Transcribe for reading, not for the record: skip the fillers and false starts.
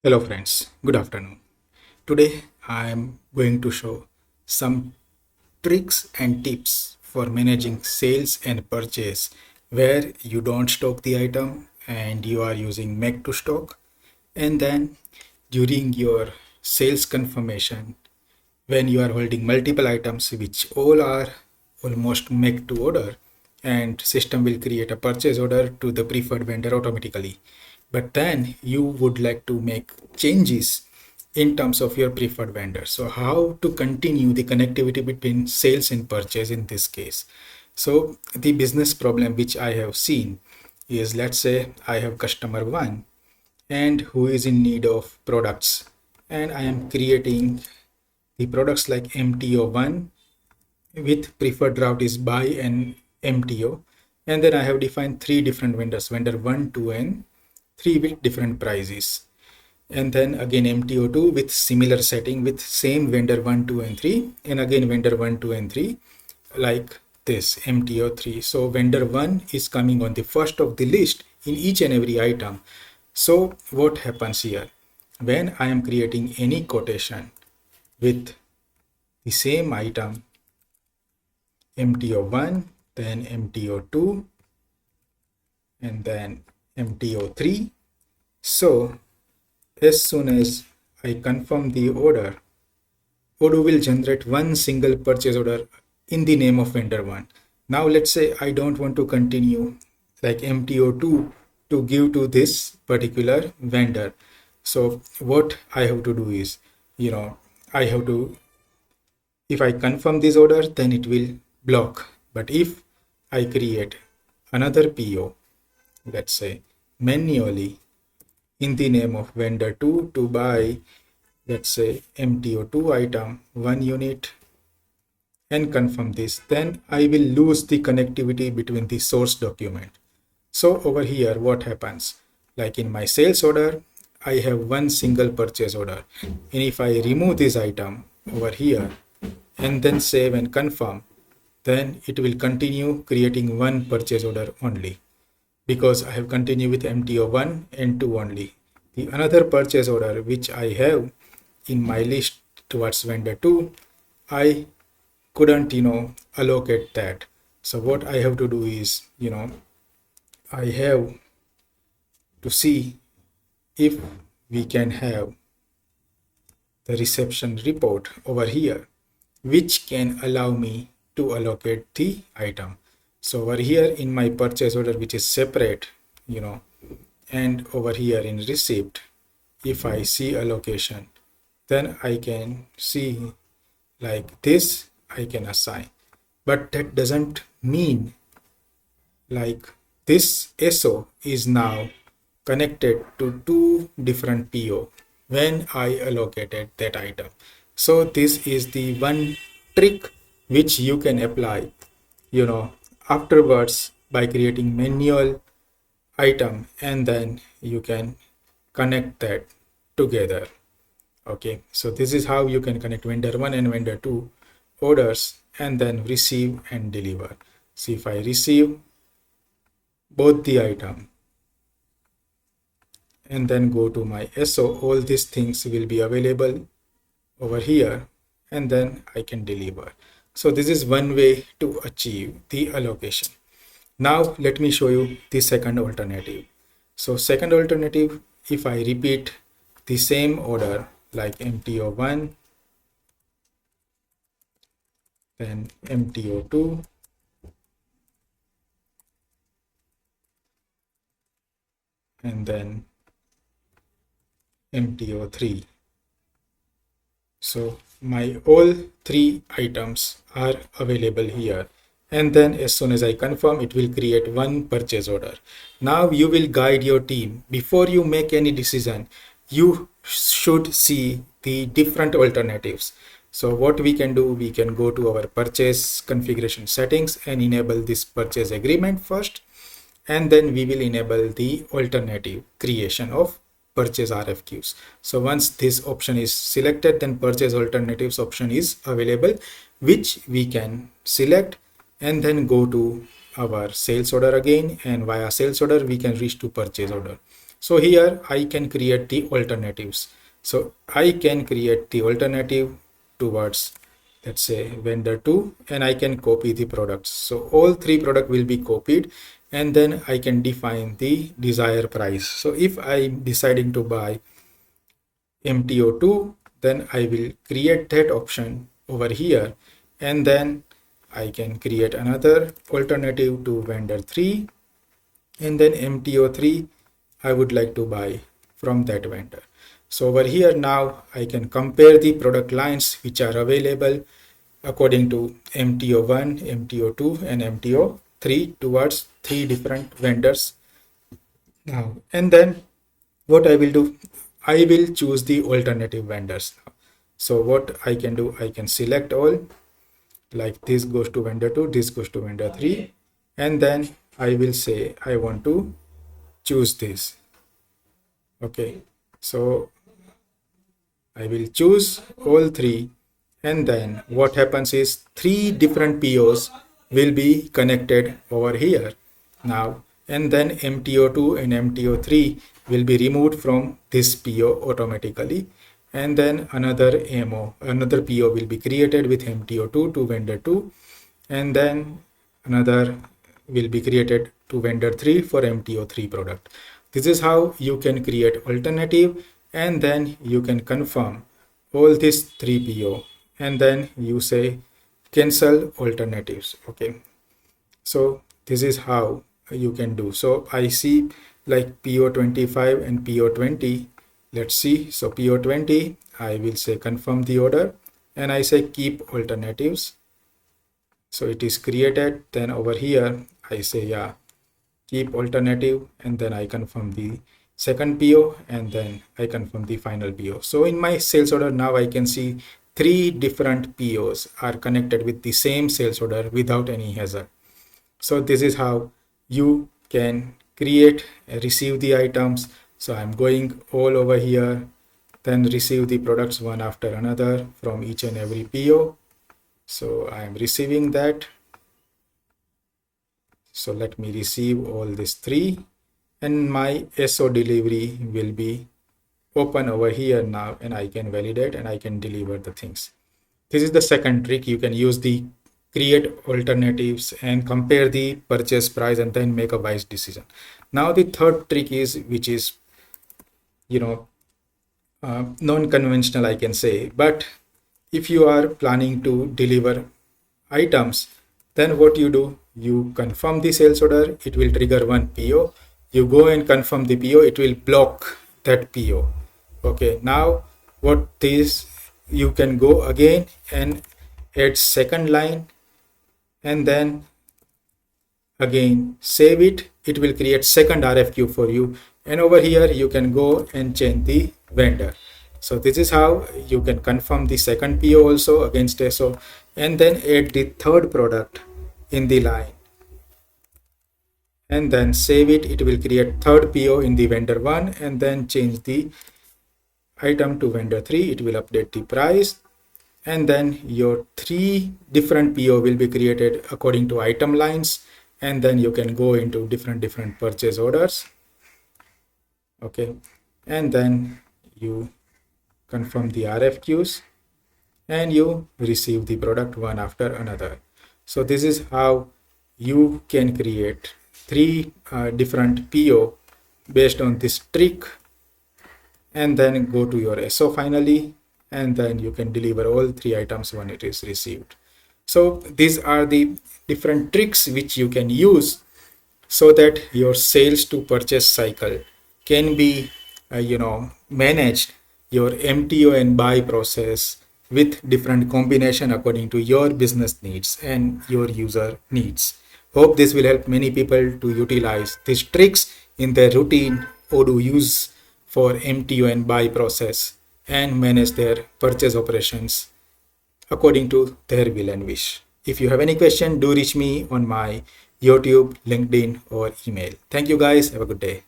Hello friends, good afternoon. Today I am going to show some tricks and tips for managing sales and purchase where you don't stock the item and you are using make to stock, and then during your sales confirmation when you are holding multiple items which all are almost make to order, and system will create a purchase order to the preferred vendor automatically, but then you would like to make changes in terms of your preferred vendor. So how to continue the connectivity between sales and purchase in this case? So the business problem which I have seen is, let's say I have customer 1 and who is in need of products, and I am creating the products like MTO1 with preferred route is Buy and MTO, and then I have defined three different vendors, vendor 1, 2 and 3 with different prices, and then again MTO2 with similar setting with same vendor 1, 2 and 3, and again vendor 1, 2 and 3 like this MTO3. So vendor 1 is coming on the first of the list in each and every item. So what happens here, when I am creating any quotation with the same item MTO1, then MTO2, and then MTO3. So as soon as I confirm the order, Odoo will generate one single purchase order in the name of vendor 1. Now let's say I don't want to continue like MTO2 to give to this particular vendor. So what I have to do is, I have to, if I confirm this order, then it will block. But if I create another PO, let's say manually in the name of vendor 2 to buy, let's say MTO2 item 1 unit, and confirm this, then I will lose the connectivity between the source document. So over here, what happens? Like in my sales order, I have one single purchase order. And if I remove this item over here and then save and confirm, then it will continue creating one purchase order only, because I have continued with MTO1 and 2 only. The another purchase order which I have in my list towards vendor 2, I couldn't allocate that. So what I have to do is, I have to see if we can have the reception report over here which can allow me to allocate the item. So over here in my purchase order, which is separate, and over here in receipt, if I see allocation, then I can see like this I can assign. But that doesn't mean like this SO is now connected to two different PO when I allocated that item. So this is the one trick which you can apply, afterwards by creating manual item, and then you can connect that together. Okay, so this is how you can connect vendor 1 and vendor 2 orders and then receive and deliver. See, if I receive both the item and then go to my SO, all these things will be available over here, and then I can deliver. So this is one way to achieve the allocation. Now let me show you the second alternative. So second alternative, if I repeat the same order like MTO1, then MTO2, and then MTO3. So my all three items are available here, and then as soon as I confirm, it will create one purchase order. Now you will guide your team. Before you make any decision, you should see the different alternatives. So what we can do, we can go to our purchase configuration settings and enable this purchase agreement first, and then we will enable the alternative creation of purchase RFQs. So once this option is selected, then purchase alternatives option is available, which we can select and then go to our sales order again, and via sales order we can reach to purchase order. So here I can create the alternatives. So I can create the alternative towards, let's say, vendor 2, and I can copy the products. So all three products will be copied, and then I can define the desired price. So if I'm deciding to buy MTO2, then I will create that option over here, and then I can create another alternative to vendor 3, and then MTO3 I would like to buy from that vendor. So over here now I can compare the product lines which are available according to MTO1, MTO2 and MTO3 towards three different vendors now. And then what I will do, I will choose the alternative vendors. So what I can do, I can select all, like this goes to vendor 2, this goes to vendor 3, and then I will say I want to choose this. Okay, so I will choose all three, and then what happens is three different POs will be connected over here now, and then MTO2 and MTO3 will be removed from this PO automatically, and then another another PO will be created with MTO2 to vendor 2, and then another will be created to vendor 3 for MTO3 product. This is how you can create alternative, and then you can confirm all these 3 PO, and then you say cancel alternatives. Okay, so this is how you can do. So I see like PO25 and PO20. Let's see. So PO20, I will say confirm the order, and I say keep alternatives. So it is created. Then over here I say yeah, keep alternative, and then I confirm the second PO, and then I confirm the final PO. So in my sales order now I can see three different POs are connected with the same sales order without any hazard. So this is how you can create receive the items. So I'm going all over here, then receive the products one after another from each and every PO. So I am receiving that. So let me receive all these three, and my SO delivery will be open over here now, and I can validate and I can deliver the things. This is the second trick. You can use the create alternatives and compare the purchase price and then make a wise decision. Now the third trick is, which is, you know, non-conventional, I can say, but if you are planning to deliver items, then what you do, you confirm the sales order, it will trigger one PO. You go and confirm the PO, it will block that PO. Okay, now what this, you can go again and add second line, and then again save it. It will create second RFQ for you, and over here you can go and change the vendor. So this is how you can confirm the second PO also against SO, and then add the third product in the line, and then save it. It will create third PO in the vendor 1, and then change the item to vendor 3. It will update the price, and then your three different PO will be created according to item lines, and then you can go into different purchase orders. Okay, and then you confirm the RFQs, and you receive the product one after another. So this is how you can create three different PO based on this trick, and then go to your SO finally, and then you can deliver all three items when it is received. So these are the different tricks which you can use so that your sales to purchase cycle can be managed, your MTO and buy process with different combination according to your business needs and your user needs. Hope this will help many people to utilize these tricks in their routine Odoo use for MTO and buy process and manage their purchase operations according to their will and wish. If you have any question, do reach me on my YouTube, LinkedIn, or email. Thank you guys. Have a good day.